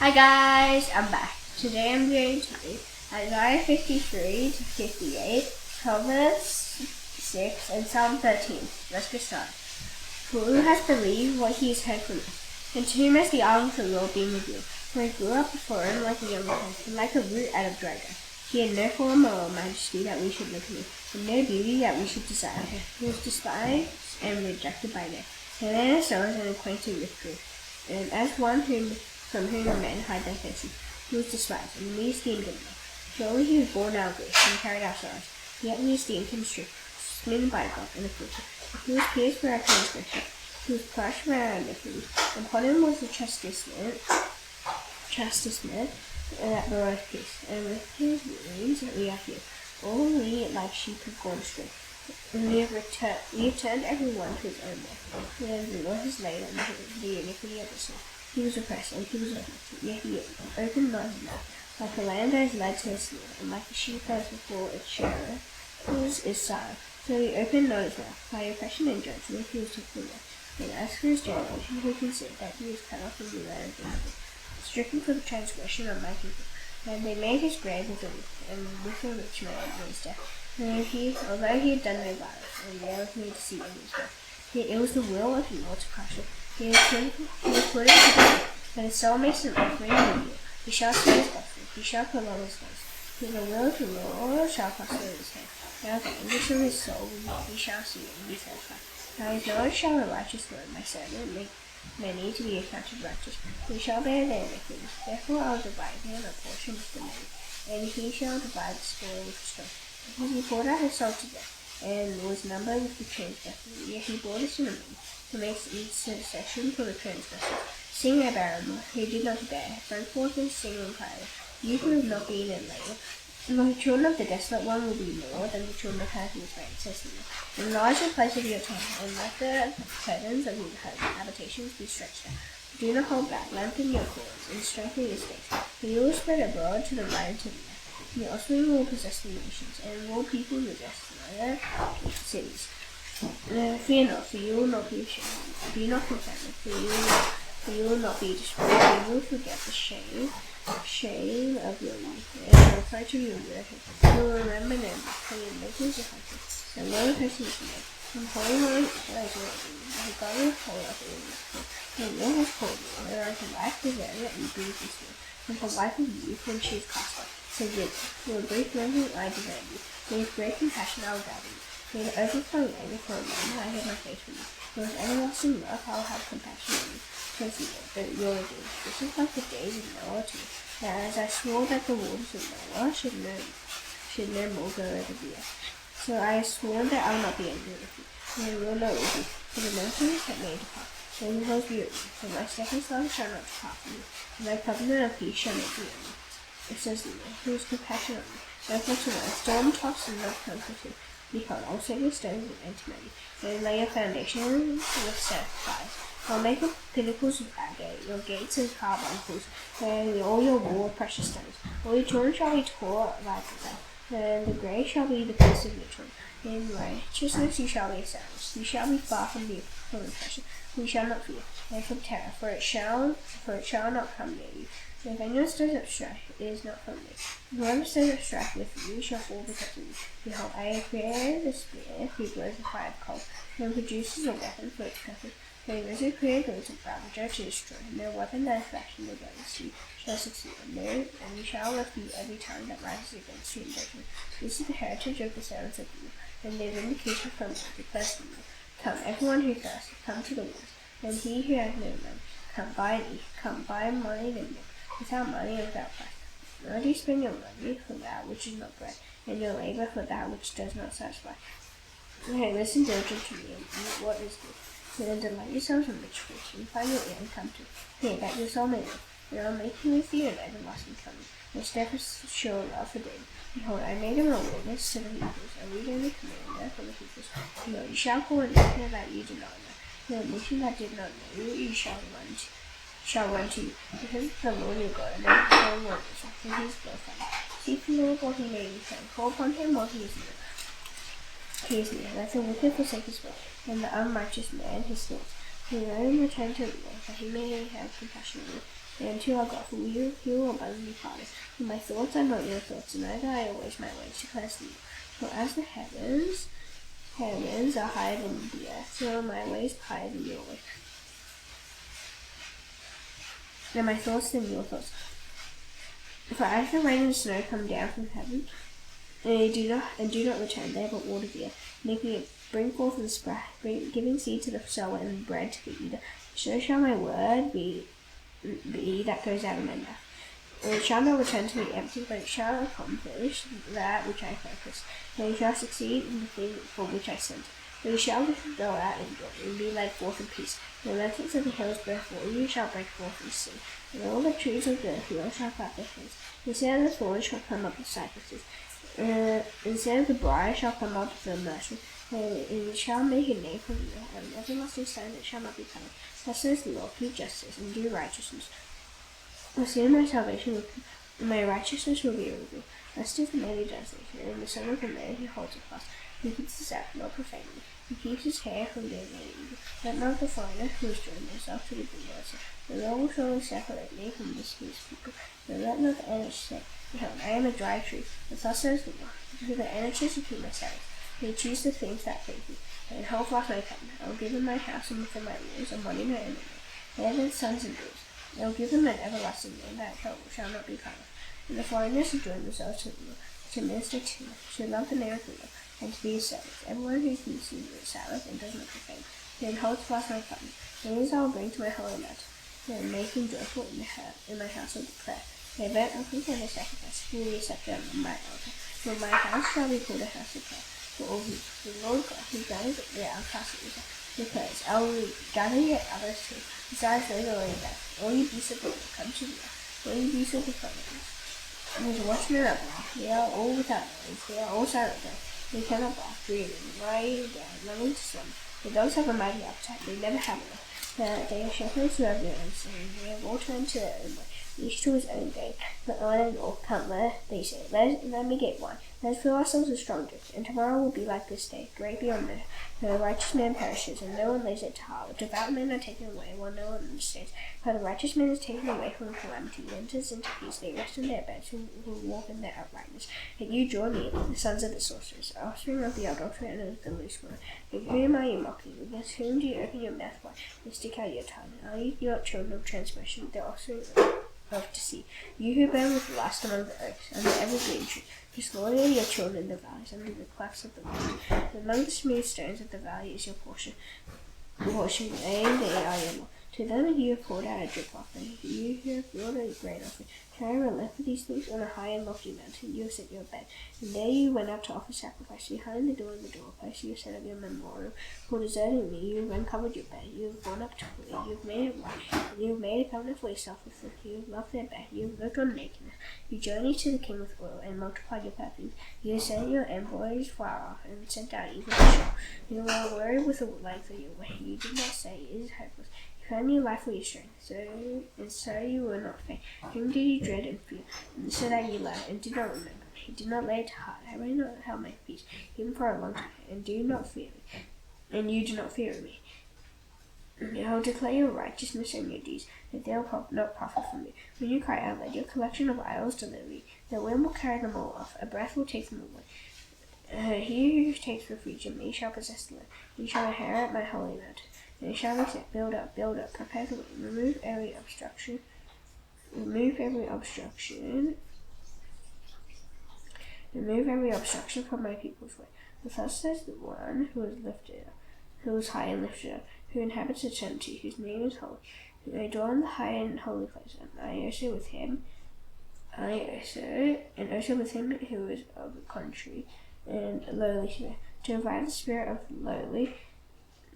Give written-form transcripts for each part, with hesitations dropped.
Hi guys, I'm back. Today I'm going to read Isaiah 53 to 58, Proverbs 6, and Psalm 13. Let's get started. Who has believed what he has heard from us? And to whom has the arm of the Lord been revealed? For he grew up before him like a young plant, and like a root out of dry ground. He had no form or majesty that we should look at him, and no beauty that we should desire him. He was despised and rejected by men, and man of sorrows and acquainted with grief. And as one from whom men hide their faces, he was despised, and we esteemed him not. Surely he was born our grief, and carried our sorrows. Yet we esteemed him stricken, smitten by God, and afflicted. He was pierced for our transgression, he was crushed for our iniquity. And upon him was the chastisement that brought us peace. And with his wounds we are healed. All we like sheep have gone astray, and we have turned every one to his own way. And the Lord has laid on him the iniquity of us all. He was oppressed, and he was afflicted, yet he opened not his mouth. Like a lamb that is led to a slaughter, and like a sheep that is before its shearer is silent, so he opened not his mouth. By oppression and judgment he was taken away. And as for his generation, who considered that he was cut off from the land of the living, stricken for the transgression of my people. And they made his grave with a roof, and with a rich man in his death. And although he had done no violence, and there was no deceit in his mouth, yet it was the will of the Lord to crush him. He was put into death, but his soul makes an offering in you. He shall see his offering, he shall prolong his days. For the will of the Lord shall prosper his hand. Now the anguish of his soul he shall see and be satisfied. Now his knowledge shall the righteous Lord, my servant, make many to be accounted righteous. He shall bear their iniquities. Therefore I will divide him a portion with the many, and he shall divide the spoil with the strong. Because he poured out his soul to death, and was numbered with the transgressors, yet he bore the sin of many, to make intercession for the transgressors. Sing, O barren, who did not bear, bring forth and sing and cry, you who have not been in labour. The children of the desolate one will be more than the children of her who is reign, says the Lord. Enlarge the place of your tent, and let the curtains of your habitations be stretched out. Do not hold back, lengthen your cords, and strengthen your stakes, for you will spread abroad to the right and to the left. Your offspring will possess the nations, and all people possess the cities. Fear not, for you will not be ashamed. Be not confounded, for you will not be destroyed. You will forget the shame of your youth, and the reproach of your widowhood. You will remember no more, for your maidens are happy, and no person is made. From holy one as well, the God will hold up in the school. The Lord has called me, and I can life preserve it and breathe this way. And for life of youth when she is cast off. So good, for a brief moment I desire you. With great compassion I will gather you. With overflowing anger for a moment I hid my face from you. There was everlasting love, I will have compassion on you. Says the Lord, but your redeemed. This is like the days of Noah to me. Now as I swore that the waters of Noah should no more go over the earth. So I have sworn that I will not be angry with you, and I will not with you, for the mountains that may depart. Then the hills be written, for my steadfast love shall not depart from you, and my covenant of peace shall not be on you. It says the Lord, who is compassionate on me. Therefore tonight, storm tossed and not comforted. Behold, I will set your stones of antimony, and lay your foundation with sapphires. I will make your pinnacles of agate, your gates of carbuncles, and all your wall of precious stones. All your children shall be taught like the land, and the grey shall be the peace of your children. In righteousness you shall be established. You shall be far from oppression. You shall not fear, and from terror, for it shall not come near you. If anyone stirs up strife, it is not from me. Whoever stirs up strife with you shall fall because of you. Behold, I have created the spear, who blows the fire of coal, and produces a weapon for its purpose. For he risen creators of ravager to destroy. No weapon that is fashioned against you shall succeed. And you shall refute every tongue that rises against you in judgment. This is the heritage of the servants of you, and their vindication from me, declares the Lord. Come, everyone who thirsts, come to the waters, and he who has no money, come buy and eat. Come buy money and milk, without money and without price. Why do you spend your money for that which is not bread, and your labor for that which does not satisfy? Okay, listen diligently to me, and eat what is good. Then delight yourselves in rich fruits, and find your ear and come to hear that your soul may live. And I will make him with you an everlasting covenant, and steadfast sure love for David. Behold, I made him a witness to the peoples, a leader and a commander for the peoples. Behold, you shall call a nation that you did not know, and a nation that did not know you, you shall run to you. Because the Lord your God, and every foreign wonders, for he is glorified. Seek the Lord while he may be found. Call upon him while he is near. He is near. Let the wicked forsake his way, and the unrighteous man his thoughts. For let him return to the Lord, that he may have compassion on you, and to our God, for he will abundantly pardon. For my thoughts are not your thoughts, and neither are your ways my ways, declares the Lord. For as the heavens are higher than the earth, so are my ways higher than your ways, and my thoughts than your thoughts. For as the rain and snow come down from heaven, and do not return there, but water the earth, making it bring forth and sprout, giving seed to the sower and bread to the eater, so shall my word be that goes out of my mouth. It shall not return to me empty, but it shall accomplish that which I purpose, and it shall succeed in the thing for which I sent it. But it shall go out in joy, and be led forth in peace. The mountains of the hills before you shall break forth and sing, and all the trees of the field shall clap their hands. Instead of the thorns shall come up the cypresses, instead of the briar shall come up the myrtle, and it shall make a name for you, and everlasting stone that shall not be cut off. Thus says the Lord, keep justice and do righteousness. Soon my salvation will come, and my righteousness will be revealed. Blessed is the man who does this, and the son of the man who holds it fast, who keeps his act not profanely, who keeps his hair from being made evil. Let not the foreigner who has joined himself to the perverse. The Lord will surely separate me from his people. But let not the Anish say, behold, I am a dry tree. But thus says the Lord, to the Anishes who keep my Sabbath, they choose the things that please me, and hold fast my covenant. I will give them my house and within my walls, and money my enemy. They are their sons and daughters. I will give them an everlasting name that shall not be cut off. And the foreigners who join themselves to the Lord, to minister to him, should love the name of the Lord, and to be his servants. Everyone who keeps the Sabbath and does not profane, then holds fast my covenant. These I will bring to my holy mountain, and make him joyful in my house of prayer. They burnt offerings and their sacrifice will be accepted on my altar. For my house shall be called a house of prayer for all who the Lord God who gathers the outcasts of Israel. Because I will gather yet others too, besides those already there. All you beasts of the field, come to me. All you beasts of the firmament. There's watchmen up now. They are all without noise. They are all silent there. They cannot bark, dreaming, lying down, longing to slumber. The dogs have a mighty appetite. They never have enough. They are shepherds who have no understanding. They have all turned to their own way, each to his own game. But on and all, come, they say, let me get wine. Let's fill ourselves with strong drink, and tomorrow will be like this day, great beyond measure. The righteous man perishes, and no one lays it to heart. Devout men are taken away, while no one understands. For the righteous man is taken away from calamity, he enters into peace. They rest in their beds, who walk in their uprightness. And you draw near, the sons of the sorcerers, offspring of the adulterer and of the loose woman. With whom are you mocking? Against whom do you open your mouth wide and stick out your tongue? Are you not children of transgression, the offspring of deceit? You who burn with lust among the oaks, under every green tree, who slaughter your children in the valleys, under the clefts of the woods. Among the smooth stones of the valley is your portion, and they are your lot. To them you have poured out a drink offering, you who have brought a grain offering. Shall I relent for these things? On a high and lofty mountain you have set your bed, and there you went up to offer sacrifice. Behind the door in the doorpost you have set up your memorial. For deserting me you have uncovered your bed, you have gone up to it, you have made it white, and you have made a covenant for yourself with them. You have loved their bed, you have looked on nakedness. You journeyed to the king with oil, and multiplied your perfumes. You have sent your envoys far off, and sent out evil to show. You were weary with the length of your way. You did not say, it is hopeless. You found your life for your strength, so you were not faint. Whom did you dread and fear, and so that you loved, and did not remember? He did not lay it to heart. Have I not held my peace, even for a long time, and do not fear me, and you do not fear me? I will declare your righteousness and your deeds, that they will not profit from you. When you cry out, let your collection of idols deliver you. The wind will carry them all off, a breath will take them away. He who takes refuge in me shall possess the land. He shall inherit my holy mountain. And it shall be said, build up, prepare the way, remove every obstruction from my people's way. For thus says the one who is lifted up, who is high and lifted up, who inhabits eternity, whose name is holy, who may dwell in the high and holy place, and also with him who is of a country and lowly spirit, to revive the spirit of the lowly,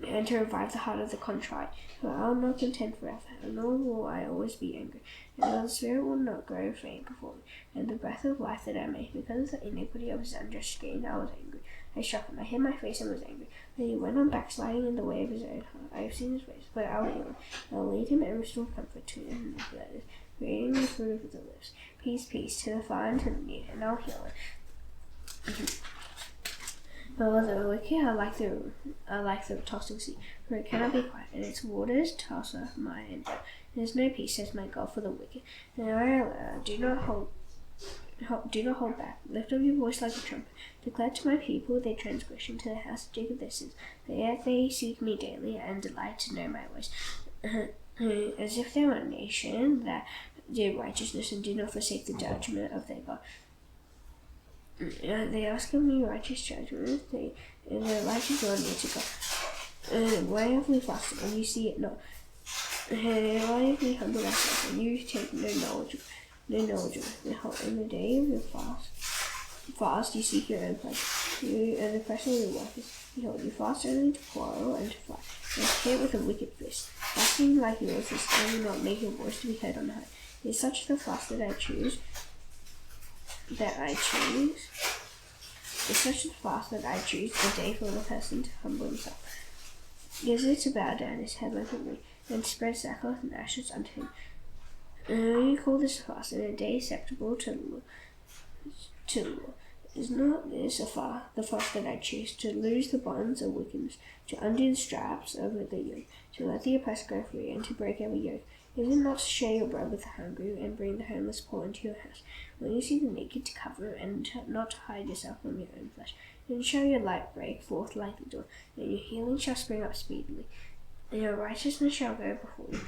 and to revive the heart of the contrite. For I will not contend forever, nor will I always be angry. And the spirit will not grow faint before me, and the breath of life that I made, because of the iniquity of his unjust gain, I was angry. I struck him, I hid my face and was angry. Then he went on backsliding in the way of his own heart. I have seen his ways, but I will heal him. I will lead him and restore comfort to him in his letters, creating the fruit of the lips. Peace, peace, to the far and to the near, and I will heal him. The wicked are like the tossing sea, for it cannot be quiet, and its waters toss up my and down. There is no peace, says my God, for the wicked. And do not hold back. Lift up your voice like a trumpet. Declare to my people their transgression, to the house of Jacob their sins. Yet they seek me daily and delight to know my ways. As if they were a nation that did righteousness and did not forsake the judgment of their God. They ask of me righteous judgment, and their light is drawn near to God. Why have we fasted, and you see it not? Why have we humbled ourselves, and you take no knowledge of it? Behold, in the day of your fast you seek your own pleasure, you and the pressure of your workers. Behold, you fast only to quarrel and to fight, and to hit with a wicked fist. Fasting like yours is only not make your voice to be heard on high. It is such the fast that I choose. It's such a fast that I choose a day for the person to humble himself. Gives it to bow down his head like a reed, and to spread sackcloth and ashes unto him. You call this a fast, and a day acceptable to the Lord. Is not this the fast that I choose, to loose the bonds of wickedness, to undo the straps of the yoke, to let the oppressed go free, and to break every yoke? Is it not to share your bread with the hungry, and bring the homeless poor into your house? When you see the naked, to cover, and not to hide yourself from your own flesh, then shall your light break forth like the dawn, and your healing shall spring up speedily, and your righteousness shall go before you.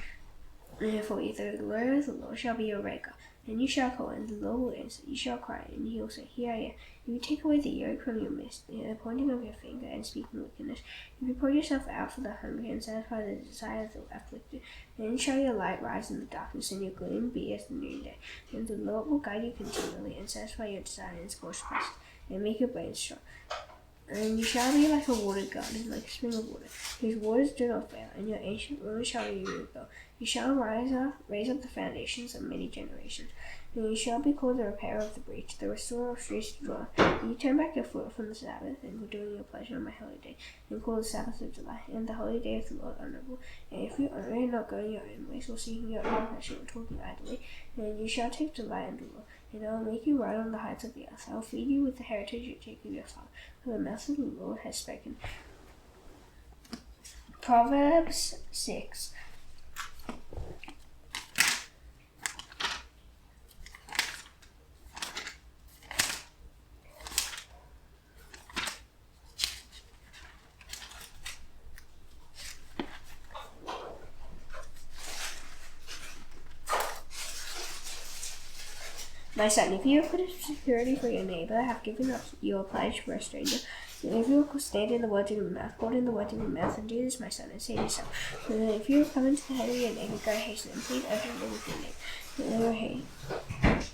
For you, the glory of the Lord shall be your record. And you shall call, and the Lord will answer. You shall cry, and he will say, Here I am. If you take away the yoke from your midst, the pointing of your finger, and speaking wickedness, if you pour yourself out for the hungry, and satisfy the desire of the afflicted, then shall your light rise in the darkness, and your gloom be as the noonday. And the Lord will guide you continually, and satisfy your desire in scorched places, and make your bones strong. And you shall be like a watered garden, like a spring of water, whose waters do not fail, and your ancient ruins shall be rebuilt. You shall raise up the foundations of many generations, and you shall be called the repairer of the breach, the restorer of streets to dwell. You turn back your foot from the Sabbath, and were doing your pleasure on my holy day, and call the Sabbath of delight, and the holy day of the Lord honorable. And if you are not going your own ways, or seeking your own pleasure, or talking idly, then you shall take delight in the Lord. And I will make you ride on the heights of the earth. I will feed you with the heritage of Jacob your father, for the mouth of the Lord has spoken. Proverbs 6. My son, if you have put up security for your neighbor, have given up your pledge for a stranger, and if you will stand in the words of your mouth, hold in the words of your mouth, and do this, my son, and say to yourself, and if you have come into the head of your neighbor, go hasten and plead openly with your neighbor.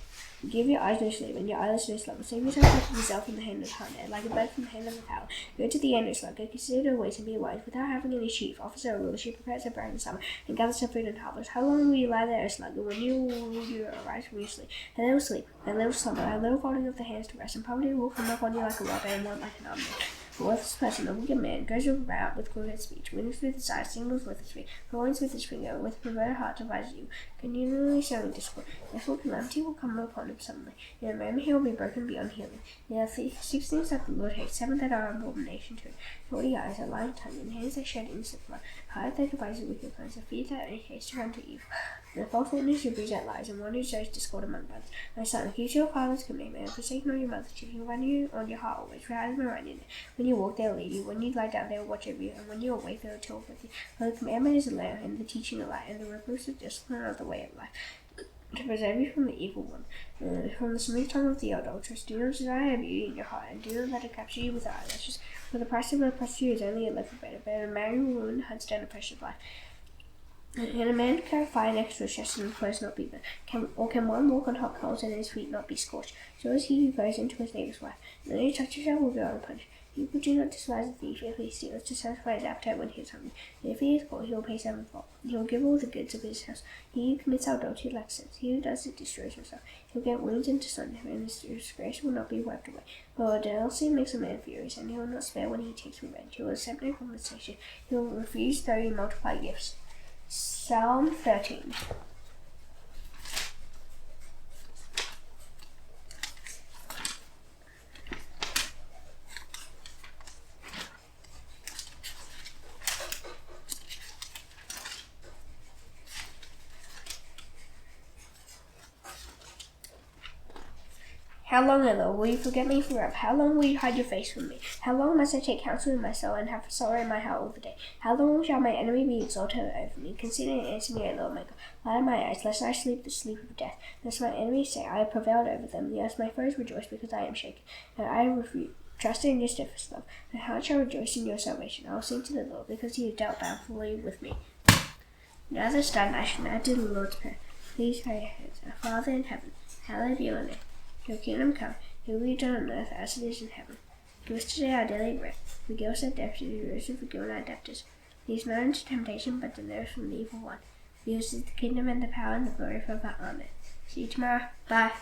Give your eyes no sleep, and your eyelids no slumber. Save yourself like yourself in the hand of the hunter, like a bird from the hand of the fowler. Go to the end of slugger, consider the ways and be wise. Without having any chief, officer, or ruler, she prepares her bread in summer, and gathers her food in harvest. How long will you lie there, O slugger, when you arise from your sleep? A little sleep, a little slumber, a little folding of the hands to rest, and poverty will come upon you like a robber, and want like an armed man. A worthless person, a wicked man, goes about with crooked speech, winnings with his eyes, singles with his feet, points with his finger, with a perverted heart devises you, continually sowing discord. Therefore calamity will come upon him suddenly. In a moment he will be broken beyond healing. There are 6 things that the Lord hates, 7 that are an abomination to him: 40 eyes, a lying tongue, and hands that shed innocent blood, heart that devises wicked plans, a feet that make haste to run to evil, and a false witness who breathes out lies, and one who sows discord among brothers. My son, keep your father's commandment, and forsake not your mother's teaching. Run you on your heart always, for I have been running it. When you walk, they will lead you. When you lie down, they will watch over you. And when you awake, they will talk with you. For the commandment is a lamp, and the teaching a light, and the reproofs of discipline are the way of life, to preserve you from the evil one, from the smooth tongue of the adulteress. Do not desire beauty in your heart, and do not let it capture you with eyelashes. For the price of a prostitute is only a loaf of bread, but a married woman hunts down a precious life. Can a man carry fire next to his chest and his clothes not be burned? Can one walk on hot coals and his feet not be scorched? So is he who goes into his neighbor's wife. And any touch himself will go unpunished. People do not despise a thief if he steals, to satisfy his appetite when he is hungry. And if he is poor, he will pay sevenfold. He will give all the goods of his house. He who commits adultery lacks sense. He who does it destroys himself. He will get wounds and dishonor him, and his disgrace will not be wiped away. For jealousy makes a man furious, and he will not spare when he takes revenge. He will accept no compensation. He will refuse though you multiply gifts. Psalm 13. How long, O Lord, will you forget me forever? How long will you hide your face from me? How long must I take counsel in my soul and have sorrow in my heart all the day? How long shall my enemy be exalted over me? Consider and answer me, O Lord my God. Light of my eyes, lest I sleep the sleep of death. Lest my enemies say, I have prevailed over them. Yes, my foes rejoice because I am shaken. And I refuse. Trust in your steadfast love. My heart shall rejoice in your salvation. I will sing to the Lord because he has dealt bountifully with me. Now this done, I shall now do the Lord's Prayer. Please pray your hands. Our Father in heaven, hallowed be your name. Your kingdom come, your will be done on earth as it is in heaven. Give us today our daily bread. Forgive us our debts as we also forgive our debtors. Lead us not into temptation, but deliver us from the evil one. For yours is the kingdom and the power and the glory forever. Amen. See you tomorrow. Bye.